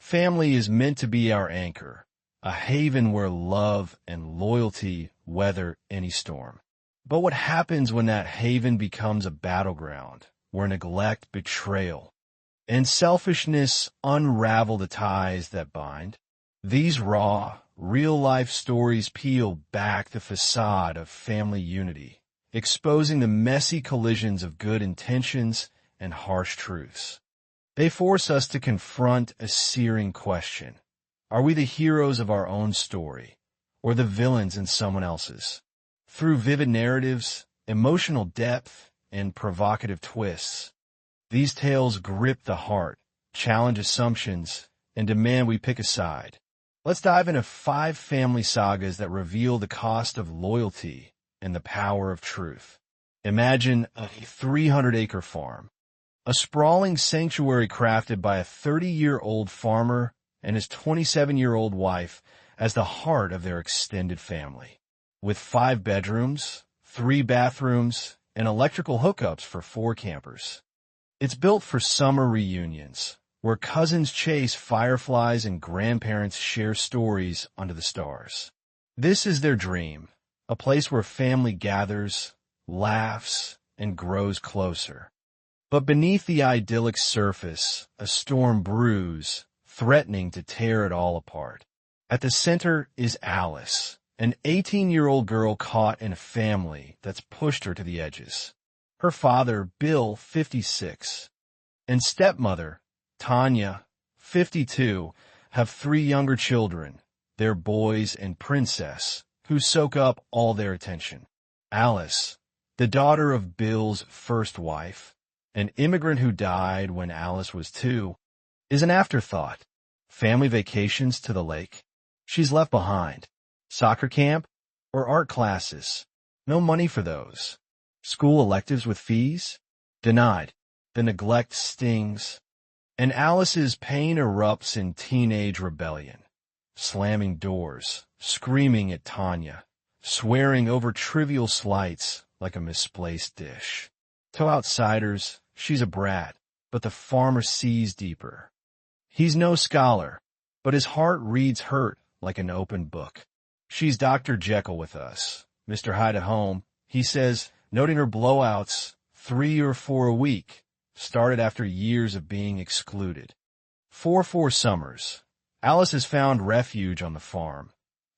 Family is meant to be our anchor, a haven where love and loyalty weather any storm. But what happens when that haven becomes a battleground, where neglect, betrayal, and selfishness unravel the ties that bind? These raw, real-life stories peel back the facade of family unity, exposing the messy collisions of good intentions and harsh truths. They force us to confront a searing question. Are we the heroes of our own story, or the villains in someone else's? Through vivid narratives, emotional depth, and provocative twists, these tales grip the heart, challenge assumptions, and demand we pick a side. Let's dive into 5 family sagas that reveal the cost of loyalty and the power of truth. Imagine a 300-acre farm, a sprawling sanctuary crafted by a 30-year-old farmer and his 27-year-old wife as the heart of their extended family. With 5 bedrooms, 3 bathrooms, and electrical hookups for 4 campers. It's built for summer reunions, where cousins chase fireflies and grandparents share stories under the stars. This is their dream, a place where family gathers, laughs, and grows closer. But beneath the idyllic surface, a storm brews, threatening to tear it all apart. At the center is Alice, an 18-year-old girl caught in a family that's pushed her to the edges. Her father, Bill, 56, and stepmother, Tanya, 52, have 3 younger children, their boys and princess, who soak up all their attention. Alice, the daughter of Bill's first wife, an immigrant who died when Alice was 2, is an afterthought. Family vacations to the lake? She's left behind. Soccer camp or art classes? No money for those. School electives with fees? Denied. The neglect stings. And Alice's pain erupts in teenage rebellion, slamming doors, screaming at Tanya, swearing over trivial slights like a misplaced dish. To outsiders, she's a brat, but the farmer sees deeper. He's no scholar, but his heart reads hurt like an open book. She's Dr. Jekyll with us, Mr. Hyde at home, he says, noting her blowouts, 3 or 4 a week, started after years of being excluded. 4 summers, Alice has found refuge on the farm,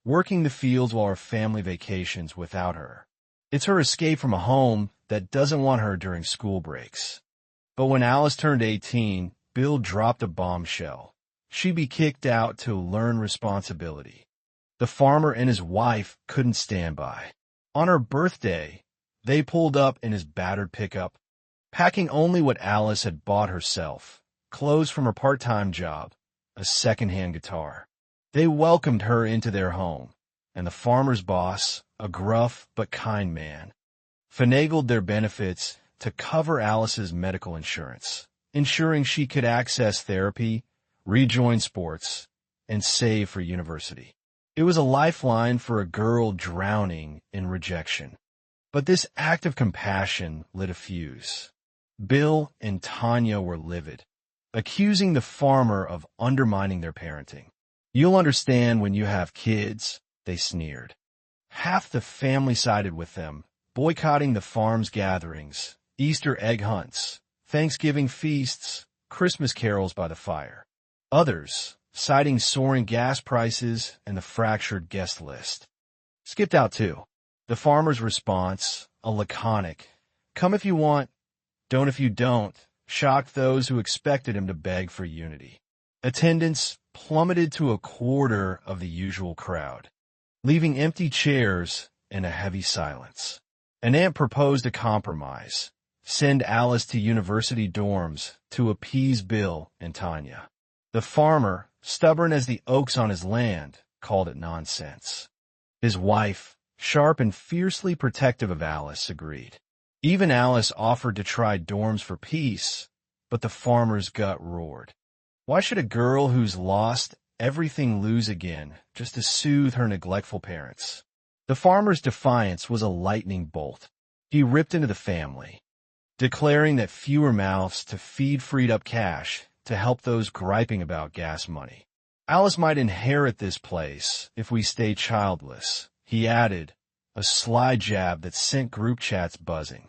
working the fields while her family vacations without her. It's her escape from a home that doesn't want her during school breaks. But when Alice turned 18, Bill dropped a bombshell. She'd be kicked out to learn responsibility. The farmer and his wife couldn't stand by. On her birthday, they pulled up in his battered pickup, packing only what Alice had bought herself, clothes from her part-time job, a second-hand guitar. They welcomed her into their home, and the farmer's boss, a gruff but kind man, finagled their benefits to cover Alice's medical insurance, ensuring she could access therapy, rejoin sports, and save for university. It was a lifeline for a girl drowning in rejection. But this act of compassion lit a fuse. Bill and Tanya were livid, accusing the farmer of undermining their parenting. "You'll understand when you have kids," they sneered. Half the family sided with them, boycotting the farm's gatherings, Easter egg hunts, Thanksgiving feasts, Christmas carols by the fire. Others, citing soaring gas prices and the fractured guest list, skipped out too. The farmer's response, a laconic, "Come if you want, don't if you don't," shocked those who expected him to beg for unity. Attendance plummeted to a quarter of the usual crowd, leaving empty chairs and a heavy silence. An aunt proposed a compromise: send Alice to university dorms to appease Bill and Tanya. The farmer, stubborn as the oaks on his land, called it nonsense. His wife, sharp and fiercely protective of Alice, agreed. Even Alice offered to try dorms for peace, but the farmer's gut roared. Why should a girl who's lost everything lose again just to soothe her neglectful parents? The farmer's defiance was a lightning bolt. He ripped into the family, declaring that fewer mouths to feed freed up cash to help those griping about gas money. Alice might inherit this place if we stay childless, he added, a sly jab that sent group chats buzzing.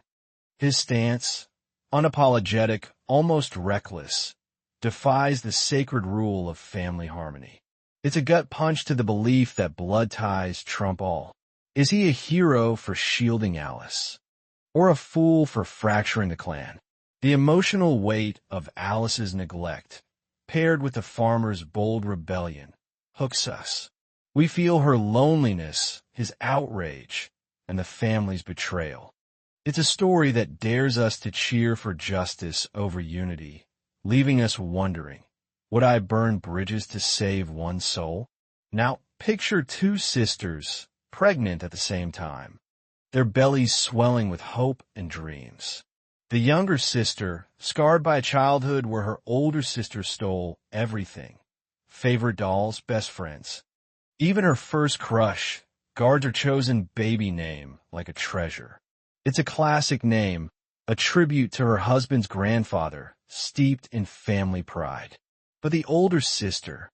His stance, unapologetic, almost reckless, defies the sacred rule of family harmony. It's a gut punch to the belief that blood ties trump all. Is he a hero for shielding Alice? Or a fool for fracturing the clan? The emotional weight of Alice's neglect, paired with the farmer's bold rebellion, hooks us. We feel her loneliness, his outrage, and the family's betrayal. It's a story that dares us to cheer for justice over unity, leaving us wondering, would I burn bridges to save one soul? Now, picture two sisters, pregnant at the same time, their bellies swelling with hope and dreams. The younger sister, scarred by a childhood where her older sister stole everything, favorite dolls, best friends. Even her first crush guards her chosen baby name like a treasure. It's a classic name, a tribute to her husband's grandfather, steeped in family pride. But the older sister,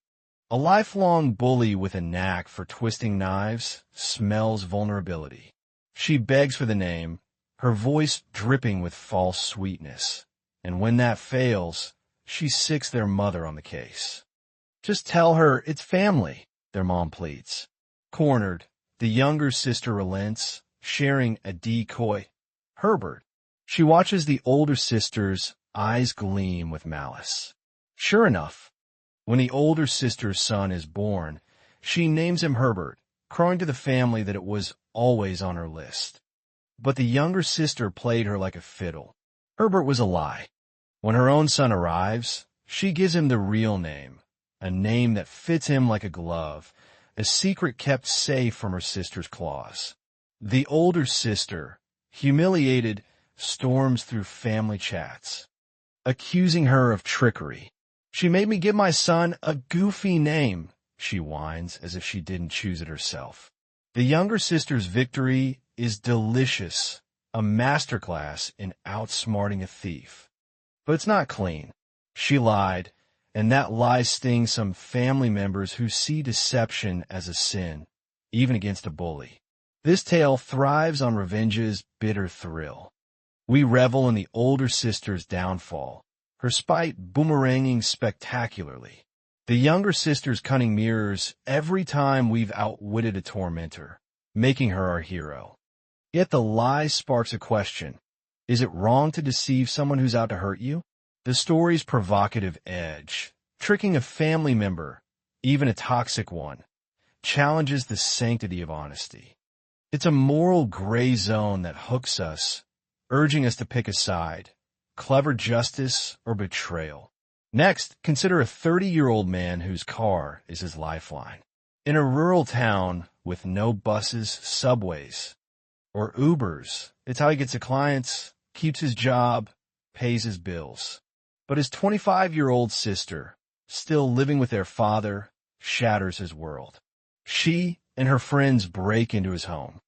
a lifelong bully with a knack for twisting knives, smells vulnerability. She begs for the name, her voice dripping with false sweetness. And when that fails, she sicks their mother on the case. Just tell her it's family, their mom pleads. Cornered, the younger sister relents, sharing a decoy, Herbert. She watches the older sister's eyes gleam with malice. Sure enough, when the older sister's son is born, she names him Herbert, crowing to the family that it was always on her list. But the younger sister played her like a fiddle. Herbert was a lie. When her own son arrives, she gives him the real name, a name that fits him like a glove, a secret kept safe from her sister's claws. The older sister, humiliated, storms through family chats, accusing her of trickery. She made me give my son a goofy name, she whines as if she didn't choose it herself. The younger sister's victory is delicious, a masterclass in outsmarting a thief. But it's not clean. She lied, and that lie stings some family members who see deception as a sin, even against a bully. This tale thrives on revenge's bitter thrill. We revel in the older sister's downfall, her spite boomeranging spectacularly. The younger sister's cunning mirrors every time we've outwitted a tormentor, making her our hero. Yet the lie sparks a question. Is it wrong to deceive someone who's out to hurt you? The story's provocative edge, tricking a family member, even a toxic one, challenges the sanctity of honesty. It's a moral gray zone that hooks us, urging us to pick a side, clever justice or betrayal. Next, consider a 30-year-old man whose car is his lifeline. In a rural town with no buses, subways, or Ubers, it's how he gets to clients, keeps his job, pays his bills. But his 25-year-old sister, still living with their father, shatters his world. She and her friends break into his home,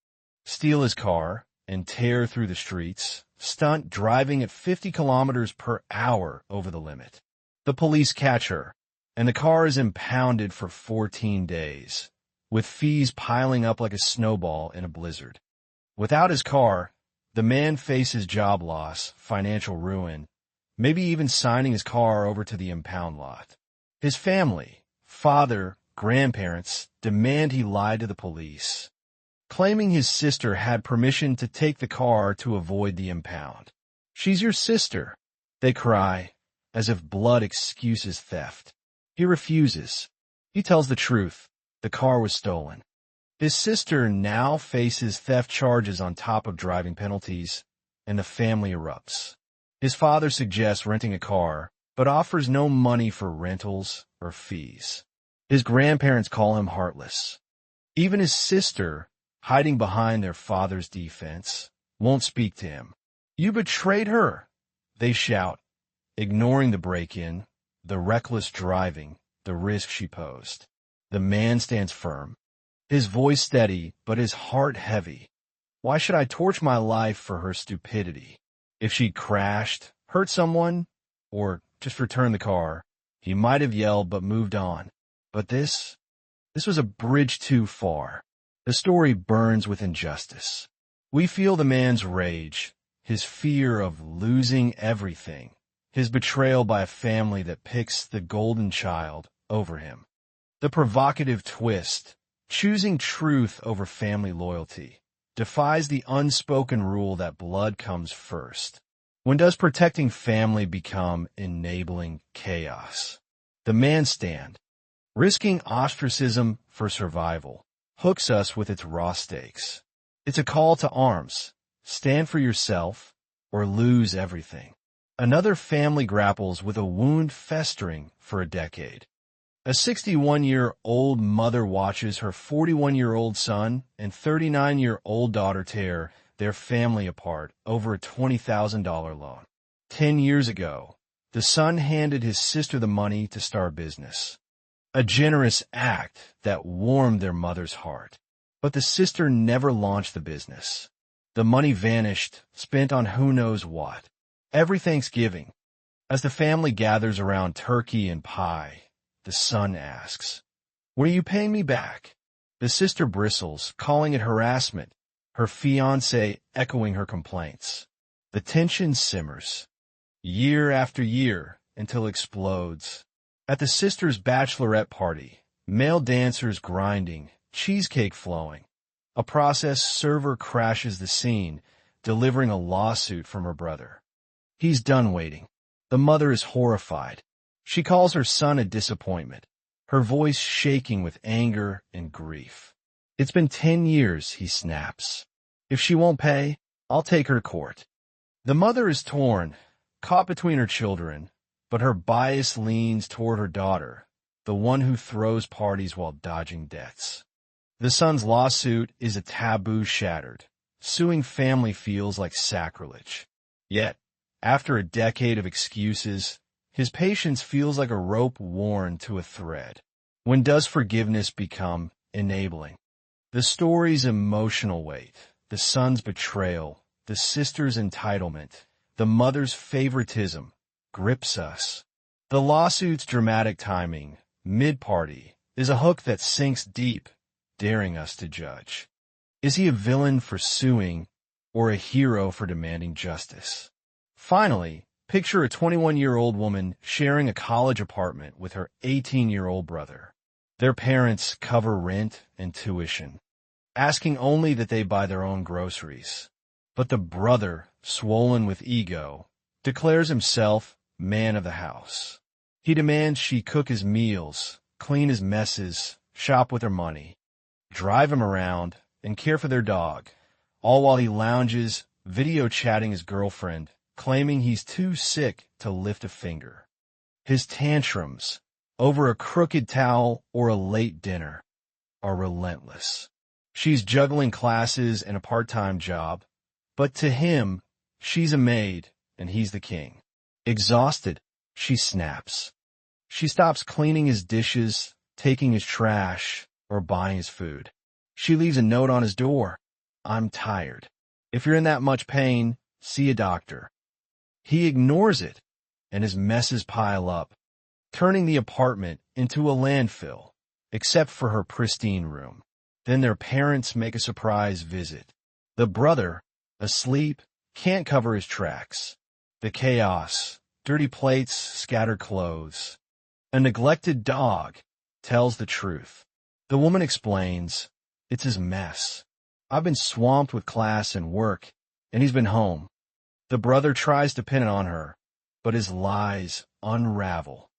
steal his car, and tear through the streets, stunt driving at 50 kilometers per hour over the limit. The police catch her, and the car is impounded for 14 days, with fees piling up like a snowball in a blizzard. Without his car, the man faces job loss, financial ruin, maybe even signing his car over to the impound lot. His family, father, grandparents, demand he lied to the police, claiming his sister had permission to take the car to avoid the impound. "She's your sister," they cry, as if blood excuses theft. He refuses. He tells the truth. The car was stolen. His sister now faces theft charges on top of driving penalties, and the family erupts. His father suggests renting a car, but offers no money for rentals or fees. His grandparents call him heartless. Even his sister, hiding behind their father's defense, won't speak to him. "You betrayed her," they shout, ignoring the break-in, the reckless driving, the risk she posed. The man stands firm, his voice steady, but his heart heavy. "Why should I torch my life for her stupidity? If she'd crashed, hurt someone, or just returned the car, He might have yelled but moved on. But this was a bridge too far. The story burns with injustice. We feel the man's rage, his fear of losing everything, his betrayal by a family that picks the golden child over him. The provocative twist, choosing truth over family loyalty, defies the unspoken rule that blood comes first. When does protecting family become enabling chaos? The man stand, risking ostracism for survival, hooks us with its raw stakes. It's a call to arms. Stand for yourself or lose everything. Another family grapples with a wound festering for a decade. A 61-year-old mother watches her 41-year-old son and 39-year-old daughter tear their family apart over a $20,000 loan. 10 years ago, the son handed his sister the money to start a business. A generous act that warmed their mother's heart. But the sister never launched the business. The money vanished, spent on who knows what. Every Thanksgiving, as the family gathers around turkey and pie, the son asks, "When are you paying me back?" The sister bristles, calling it harassment, her fiancé echoing her complaints. The tension simmers, year after year, until it explodes. At the sister's bachelorette party, male dancers grinding, cheesecake flowing. A process server crashes the scene, delivering a lawsuit from her brother. He's done waiting. The mother is horrified. She calls her son a disappointment, her voice shaking with anger and grief. "It's been 10 years, he snaps. "If she won't pay, I'll take her to court." The mother is torn, caught between her children, but her bias leans toward her daughter, the one who throws parties while dodging debts. The son's lawsuit is a taboo shattered. Suing family feels like sacrilege. Yet, after a decade of excuses, his patience feels like a rope worn to a thread. When does forgiveness become enabling? The story's emotional weight, the son's betrayal, the sister's entitlement, the mother's favoritism, grips us. The lawsuit's dramatic timing, mid-party, is a hook that sinks deep, daring us to judge. Is he a villain for suing or a hero for demanding justice? Finally, picture a 21-year-old woman sharing a college apartment with her 18-year-old brother. Their parents cover rent and tuition, asking only that they buy their own groceries. But the brother, swollen with ego, declares himself man of the house. He demands she cook his meals, clean his messes, shop with her money, drive him around, and care for their dog, all while he lounges, video chatting his girlfriend, claiming he's too sick to lift a finger. His tantrums, over a crooked towel or a late dinner, are relentless. She's juggling classes and a part-time job, but to him, she's a maid and he's the king. Exhausted, she snaps. She stops cleaning his dishes, taking his trash, or buying his food. She leaves a note on his door. "I'm tired. If you're in that much pain, see a doctor." He ignores it, and his messes pile up, turning the apartment into a landfill, except for her pristine room. Then their parents make a surprise visit. The brother, asleep, can't cover his tracks. The chaos, dirty plates, scattered clothes. A neglected dog tells the truth. The woman explains, "It's his mess. I've been swamped with class and work, and he's been home." The brother tries to pin it on her, but his lies unravel.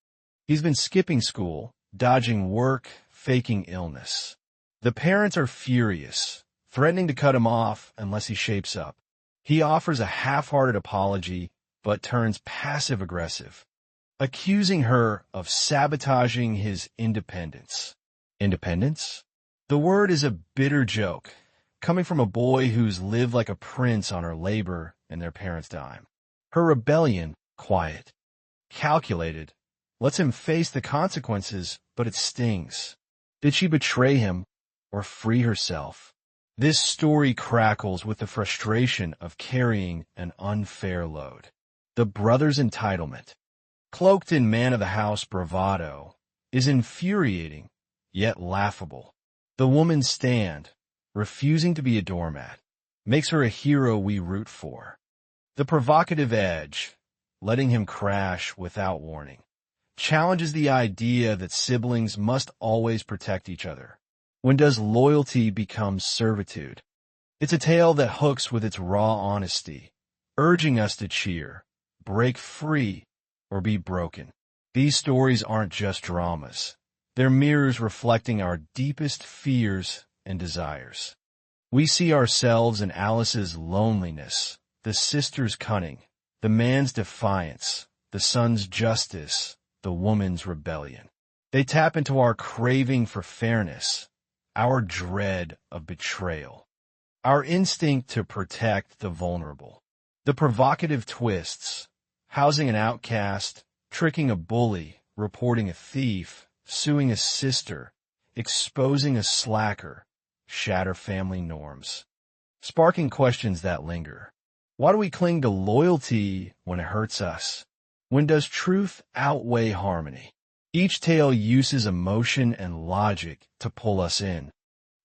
He's been skipping school, dodging work, faking illness. The parents are furious, threatening to cut him off unless he shapes up. He offers a half-hearted apology, but turns passive-aggressive, accusing her of sabotaging his independence. Independence? The word is a bitter joke, coming from a boy who's lived like a prince on her labor and their parents' dime. Her rebellion, quiet, calculated, lets him face the consequences, but it stings. Did she betray him or free herself? This story crackles with the frustration of carrying an unfair load. The brother's entitlement. cloaked in man-of-the-house bravado, is infuriating, yet laughable. The woman's stand, refusing to be a doormat, makes her a hero we root for. The provocative edge, letting him crash without warning, challenges the idea that siblings must always protect each other. When does loyalty become servitude? It's a tale that hooks with its raw honesty, urging us to cheer, break free, or be broken. These stories aren't just dramas. They're mirrors reflecting our deepest fears and desires. We see ourselves in Alice's loneliness, the sister's cunning, the man's defiance, the son's justice, the woman's rebellion. They tap into our craving for fairness, our dread of betrayal, our instinct to protect the vulnerable. The provocative twists, housing an outcast, tricking a bully, reporting a thief, suing a sister, exposing a slacker, shatter family norms, sparking questions that linger. Why do we cling to loyalty when it hurts us? When does truth outweigh harmony? Each tale uses emotion and logic to pull us in.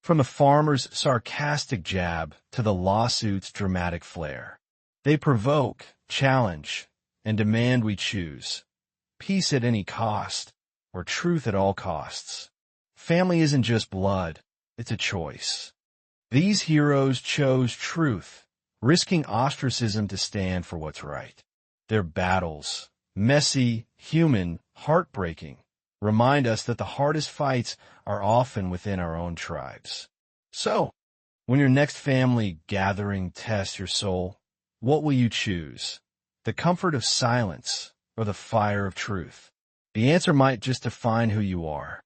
From the farmer's sarcastic jab to the lawsuit's dramatic flair. They provoke, challenge, and demand we choose. Peace at any cost, or truth at all costs. Family isn't just blood, it's a choice. These heroes chose truth, risking ostracism to stand for what's right. Their battles, messy, human, heartbreaking, remind us that the hardest fights are often within our own tribes. So, when your next family gathering tests your soul, what will you choose? The comfort of silence or the fire of truth? The answer might just define who you are.